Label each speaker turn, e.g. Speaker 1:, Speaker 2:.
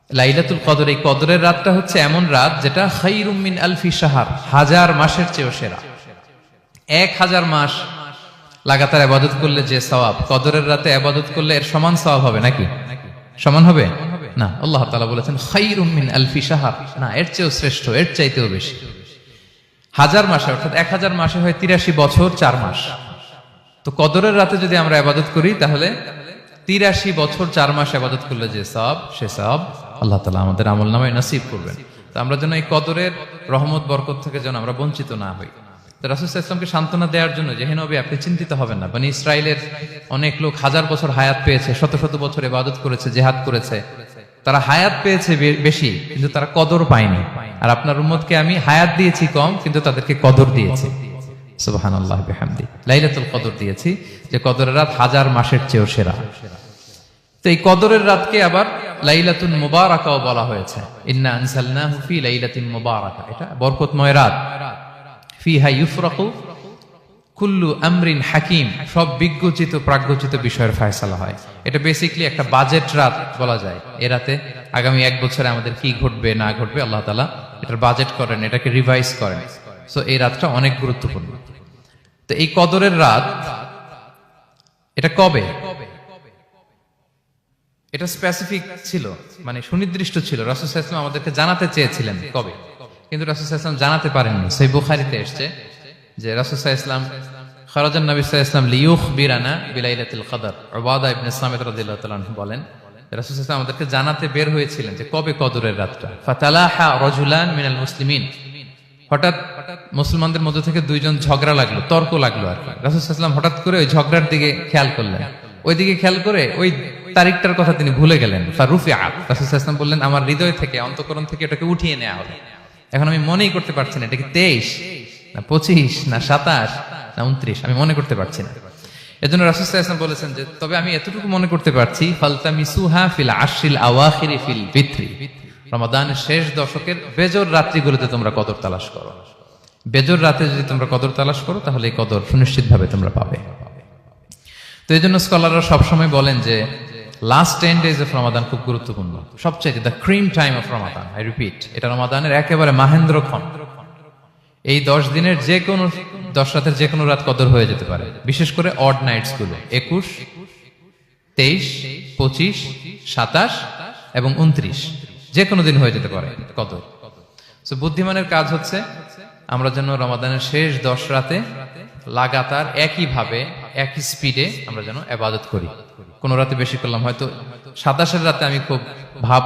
Speaker 1: লাইলাতুল কদর, এই কদরের রাতটা হচ্ছে এমন রাত যেটা খায়রুম মিন আলফি শাহর, 1000 মাসের চেয়েও সেরা। 1000 মাস লাগাতার ইবাদত করলে যে সওয়াব, কদরের রাতে ইবাদত করলে এর সমান সওয়াব হবে নাকি? সমান হবে না। আল্লাহ তাআলা বলেছেন খায়রুম মিন আলফি শাহর, না এর চেয়েও শ্রেষ্ঠ, এর চাইতেও বেশি। 1000 মাসে অর্থাৎ 1000 মাসে হয় 83 বছর 4 মাস। তো কদরের রাতে যদি আমরা ইবাদত করি তাহলে 83 বছর 4 মাস ইবাদত করলে যে সওয়াব, সে সওয়াব আল্লাহ তাআলা আমাদের আমলনামায় নসিব করবেন। তো আমরা যেন এই কদরের রহমত বরকত থেকে যেন আমরা বঞ্চিত না হই। তো রাসূল সাল্লাল্লাহু আলাইহি ওয়াসাল্লামকে সান্ত্বনা দেওয়ার জন্য যে হে নবী আপনি চিন্তিত হবেন না, বনি ইসরাইলের অনেক লোক 1000 বছর হায়াত পেয়েছে, শত শত বছর ইবাদত করেছে, জিহাদ করেছে, তারা হায়াত পেয়েছে বেশি কিন্তু তারা কদর পায়নি। আর আপনার উম্মতকে আমি হায়াত দিয়েছি কম কিন্তু তাদেরকে কদর দিয়েছি। সুবহানাল্লাহ বিহামদি, লাইলাতুল কদর দিয়েছি, যে কদরের রাত 1000 মাসের চেয়েও সেরা। তো এই কদরের রাতকে আবার লাইলাতুল মুবারাকাও বলা হয়েছে। ইন্না আনসালনাহু ফি লাইলাতিন মুবারাকা, এটা বরকতময় রাত। ফিহা ইউফরাকু কুল্লু আমরিন হাকিম, সব বিজ্ঞোচিত প্রাজ্ঞোচিত বিষয়ের ফয়সালা হয়। এটা বেসিক্যালি একটা বাজেট রাত বলা যায়। এ রাতে আগামী 1 বছরে আমাদের কি ঘটবে না ঘটবে আল্লাহ তাআলা এটার বাজেট করেন, এটাকে রিভাইজ করেন। সো এই রাতটা অনেক গুরুত্বপূর্ণ। তো এই কদরের রাত এটা কবে, এটা স্পেসিফিক ছিল, মানে সুনির্দিষ্ট ছিল। রাসূল সাল্লাল্লাহু আলাইহি ওয়াসাল্লাম আমাদেরকে জানাতে চেয়েছিলেন কবে, কিন্তু রাসূল সাল্লাল্লাহু আলাইহি ওয়াসাল্লাম জানাতে পারেননি। সহিহ বুখারীতে এসেছে যে রাসূল সাল্লাল্লাহু আলাইহি ওয়াসাল্লাম খারাজান নবী সাল্লাল্লাহু আলাইহি ওয়াসাল্লাম লিয়ুখবিরানা বিলাইলাতিল কদর। উবাদা ইবনে সামিত রাদিয়াল্লাহু তাআলা আনহু বলেন রাসূল সাল্লাল্লাহু আলাইহি ওয়াসাল্লাম আমাদেরকে জানাতে বের হয়েছিলেন যে কবে কদরের রাতটা। ফাতালাহা রাজুলান মিনাল মুসলিমিন, হঠাৎ মুসলমানদের মধ্যে থেকে দুইজন ঝগড়া লাগলো, তর্ক লাগলো আর কি। রাসূল সাল্লাল্লাহু আলাইহি ওয়াসাল্লাম হঠাৎ করে ওই ঝগড়ার দিকে খেয়াল করলেন, ওইদিকে খেয়াল করে ওই তারিখটার কথা তিনি ভুলে গেলেন। ফারুফিআ, রাসূল সাল্লাল্লাহু আলাইহি ওয়াসাল্লাম বললেন আমার হৃদয় থেকে, অন্তঃকরণ থেকে এটাকে উঠিয়ে নেওয়া হবে। এখন আমি মনেই করতে পারছি না এটা কি 23 না 25 না 27 না 29, আমি মনে করতে পারছি না। এজন্য রাসূল সাল্লাল্লাহু আলাইহি ওয়াসাল্লাম বলেছেন যে তবে আমি এতটুকু মনে করতে পারছি, ফালতামিসুহা ফিল আশরিল আওয়াখিরি ফিল বিত্রি, রমাদানের শেষ দশকের বেজর রাত্রিগুলোতে তোমরা কদর তালাশ করো। বেজর রাতে যদি তোমরা কদর তালাশ করো তাহলে এই কদর সুনিশ্চিতভাবে তোমরা পাবে। তো এই জন্য স্কলাররা সবসময় বলেন যে লাস্ট 10 days অফ রমাদান খুব গুরুত্বপূর্ণ, সবচেয়ে the cream time of Ramadan. I repeat, এটা রমাদানের একেবারে মাহেন্দ্রক্ষণ। এই 10 দিনের যে কোনো 10 রাতের যে কোনো রাত কদর হয়ে যেতে পারে, বিশেষ করে অড নাইটস গুলো 21, 23, 25, 27 এবং 29, যে কোনো দিন হয়ে যেতে পারে কদর। সো বুদ্ধিমানের কাজ হচ্ছে আমরা যেন রমাদানের শেষ 10 রাতে লাগাতার একইভাবে একই স্পিডে আমরা যেন ইবাদত করি। কোন রাতে বেশি করলাম, হয়তো 27 রাতে আমি খুব ভাব